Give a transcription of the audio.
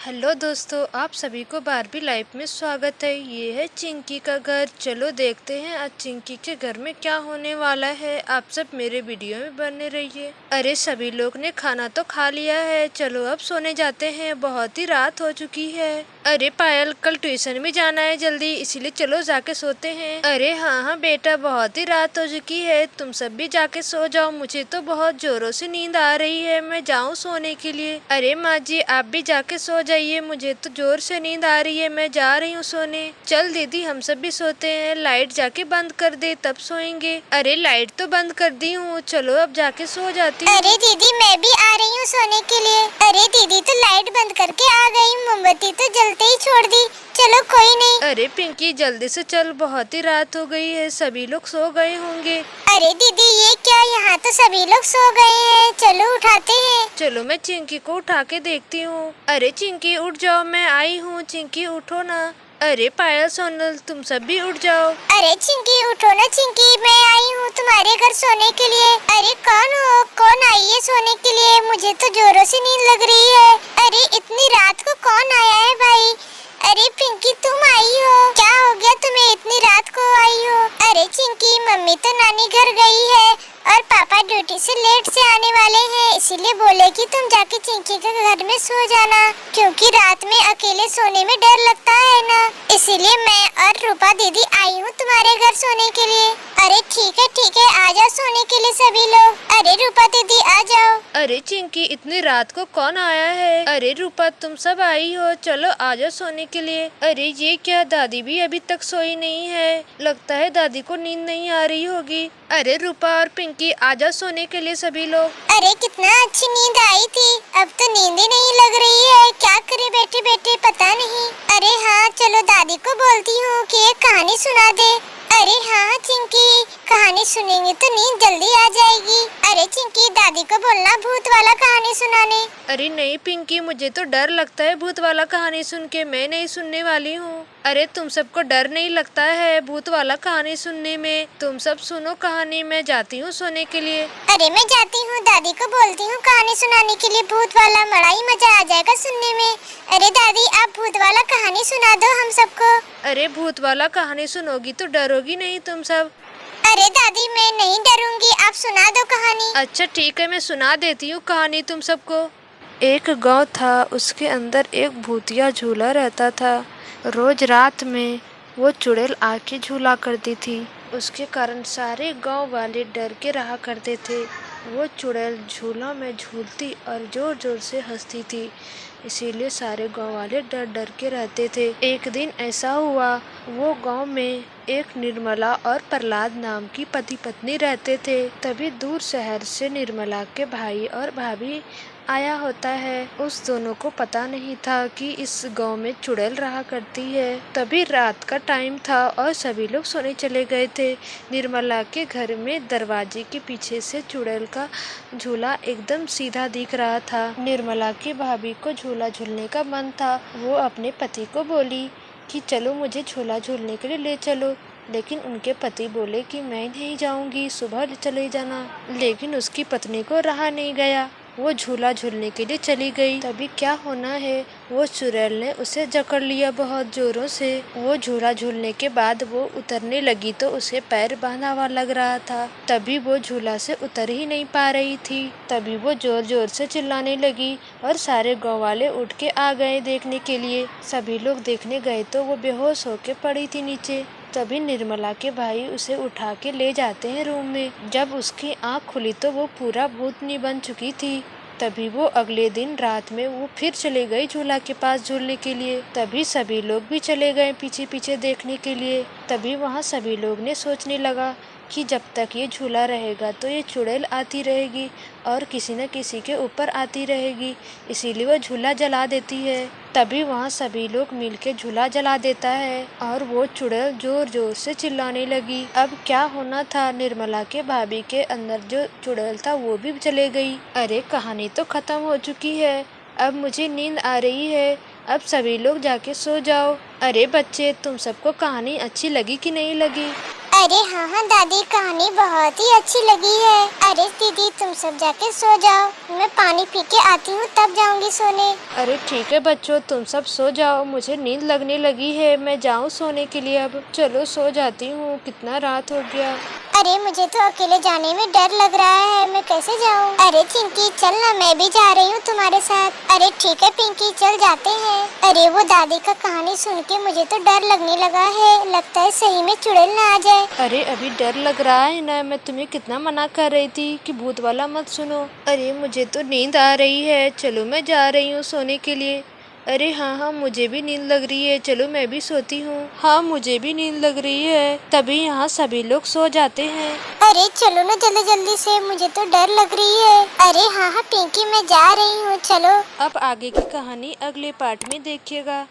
Hello दोस्तों, आप सभी को बारबी लाइफ में स्वागत है। ये है चिंकी का घर। चलो देखते हैं आज चिंकी के घर में क्या होने वाला है। आप सब मेरे वीडियो में बने रहिए। अरे सभी लोग ने खाना तो खा लिया है, चलो अब सोने जाते हैं, बहुत ही रात हो चुकी है। अरे पायल, कल ट्यूशन में जाना है जल्दी, इसीलिए चलो जाके सोते हैं। अरे हाँ बेटा, बहुत ही रात हो चुकी है, तुम सब भी जाके सो जाओ, मुझे तो बहुत जोरों से नींद आ रही है, मैं जाऊँ सोने के लिए। अरे माँ जी, आप भी जाके सो जाइए, मुझे तो जोर से नींद आ रही है, मैं जा रही हूँ सोने। चल दीदी, हम सब भी सोते हैं, लाइट जाके बंद कर दे तब सोएंगे। अरे लाइट तो बंद कर दी हूँ, चलो अब जाके सो जाती हूँ। अरे दीदी, मैं भी आ रही हूँ सोने के लिए। अरे दीदी तो लाइट बंद करके आ गई, मोमबत्ती तो जलते ही छोड़ दी। चलो कोई नहीं। अरे पिंकी, जल्दी से चल, बहुत ही रात हो गई है, सभी लोग सो गए होंगे। अरे दीदी, ये क्या, यहाँ तो सभी लोग सो गए हैं, चलो उठाते हैं। चलो मैं चिंकी को उठा के देखती हूँ। अरे चिंकी उठ जाओ, मैं आई हूँ। चिंकी उठो ना। अरे पायल, सोनल, तुम सब भी उठ जाओ। अरे चिंकी उठो ना। चिंकी, मैं आई हूँ तुम्हारे घर सोने के लिए। अरे कौन हो, कौन आई है सोने के लिए? मुझे तो जोरों से नींद लग रही है। अरे इतनी रात को कौन आया है भाई? अरे पिंकी, तुम आई हो? क्या हो गया तुम्हें, इतनी रात को आई हो? अरे चिंकी, मम्मी तो नानी घर गई है और पापा ड्यूटी से लेट से आने वाले हैं, इसीलिए बोले कि तुम जाके चिंकी के घर में सो जाना, क्योंकि रात में अकेले सोने में डर लगता है ना। इसीलिए मैं और रूपा दीदी आई हूँ तुम्हारे घर सोने के लिए। अरे ठीक है, आ जाओ सोने के लिए सभी लोग। अरे रूपा दीदी आ जाओ। अरे चिंकी, इतनी रात को कौन आया है? अरे रूपा, तुम सब आई हो, चलो आ जाओ सोने के लिए। अरे ये क्या, दादी भी अभी तक सोई नहीं है, लगता है दादी को नींद नहीं आ रही होगी। अरे रूपा और पिंकी, आ जाओ सोने के लिए सभी लोग। अरे कितना अच्छी नींद आई थी, अब तो नींद ही नहीं लग रही है, क्या करे बैठे बैठे पता नहीं। अरे हाँ, चलो दादी को बोलती हूँ कि एक कहानी सुना दे। अरे हाँ चिंकी, कहानी सुनेंगे तो नींद जल्दी आ जाएगी। अरे चिंकी, दादी को बोलना भूत वाला कहानी सुनाने। अरे नहीं पिंकी, मुझे तो डर लगता है भूत वाला कहानी सुन के, मैं नहीं सुनने वाली हूँ। अरे तुम सबको डर नहीं लगता है भूत वाला कहानी सुनने में? तुम सब सुनो कहानी, मैं जाती हूँ सोने के लिए। अरे मैं जाती हूँ, दादी को बोलती हूँ कहानी सुनाने के लिए, भूत वाला, बड़ा ही मजा आ जाएगा सुनने में। अरे दादी, आप भूत वाला कहानी सुना दो हम सबको। अरे भूत वाला कहानी सुनोगी तो डरोगी नहीं तुम सब? अरे दादी, मैं नहीं डरूंगी, आप सुना दो कहानी। अच्छा ठीक है, मैं सुना देती हूँ कहानी तुम सबको। एक गांव था, उसके अंदर एक भूतिया झूला रहता था। रोज रात में वो चुड़ैल आके झूला करती थी, उसके कारण सारे गांव वाले डर के रहा करते थे। वो चुड़ैल झूला में झूलती और जोर जोर से हंसती थी, इसीलिए सारे गांव वाले डर डर के रहते थे। एक दिन ऐसा हुआ, वो गांव में एक निर्मला और प्रहलाद नाम की पति पत्नी रहते थे। तभी दूर शहर से निर्मला के भाई और भाभी आया होता है। उस दोनों को पता नहीं था कि इस गांव में चुड़ैल रहा करती है। तभी रात का टाइम था और सभी लोग सोने चले गए थे। निर्मला के घर में दरवाजे के पीछे से चुड़ैल का झूला एकदम सीधा दिख रहा था। निर्मला की भाभी को झूला झूलने का मन था। वो अपने पति को बोली कि चलो मुझे झूला झूलने के लिए ले चलो, लेकिन उनके पति बोले कि मैं नहीं जाऊंगी, सुबह चले जाना। लेकिन उसकी पत्नी को रहा नहीं गया, वो झूला झूलने के लिए चली गई। तभी क्या होना है, वो चुड़ैल ने उसे जकड़ लिया बहुत जोरों से। वो झूला झूलने के बाद वो उतरने लगी तो उसे पैर बांधा हुआ लग रहा था। तभी वो झूला से उतर ही नहीं पा रही थी। तभी वो जोर जोर से चिल्लाने लगी और सारे गाँव वाले उठ के आ गए देखने के लिए। सभी लोग देखने गए तो वो बेहोश होके पड़ी थी नीचे। तभी निर्मला के भाई उसे उठा के ले जाते हैं रूम में। जब उसकी आंख खुली तो वो पूरा भूतनी बन चुकी थी। तभी वो अगले दिन रात में वो फिर चले गई झूला के पास झूलने के लिए। तभी सभी लोग भी चले गए पीछे पीछे देखने के लिए। तभी वहाँ सभी लोग ने सोचने लगा कि जब तक ये झूला रहेगा तो ये चुड़ैल आती रहेगी और किसी न किसी के ऊपर आती रहेगी, इसीलिए वो झूला जला देती है। तभी वहाँ सभी लोग मिलके झूला जला देता है और वो चुड़ैल जोर जोर से चिल्लाने लगी। अब क्या होना था, निर्मला के भाभी के अंदर जो चुड़ैल था वो भी चले गई। अरे कहानी तो खत्म हो चुकी है, अब मुझे नींद आ रही है, अब सभी लोग जाके सो जाओ। अरे बच्चे, तुम सबको कहानी अच्छी लगी कि नहीं लगी? अरे हाँ हाँ दादी, कहानी बहुत ही अच्छी लगी है। अरे दीदी तुम सब जाके सो जाओ, मैं पानी पी के आती हूँ तब जाऊंगी सोने। अरे ठीक है बच्चों, तुम सब सो जाओ, मुझे नींद लगने लगी है, मैं जाऊँ सोने के लिए अब। चलो सो जाती हूँ, कितना रात हो गया। अरे मुझे तो अकेले जाने में डर लग रहा है, मैं कैसे जाऊँ? अरे चिंकी चल ना, मैं भी जा रही हूँ तुम्हारे साथ। अरे ठीक है पिंकी, चल जाते हैं। अरे वो दादी का कहानी सुन के मुझे तो डर लगने लगा है, लगता है सही में चुड़ैल ना आ जाए। अरे अभी डर लग रहा है ना, मैं तुम्हें कितना मना कर रही थी कि भूत वाला मत सुनो। अरे मुझे तो नींद आ रही है, चलो मैं जा रही हूँ सोने के लिए। अरे हाँ हाँ, मुझे भी नींद लग रही है, चलो मैं भी सोती हूँ। हाँ मुझे भी नींद लग रही है। तभी यहाँ सभी लोग सो जाते हैं। अरे चलो ना जल्दी जल्दी से, मुझे तो डर लग रही है। अरे हाँ हाँ पिंकी, मैं जा रही हूँ, चलो। अब आगे की कहानी अगले पार्ट में देखिएगा।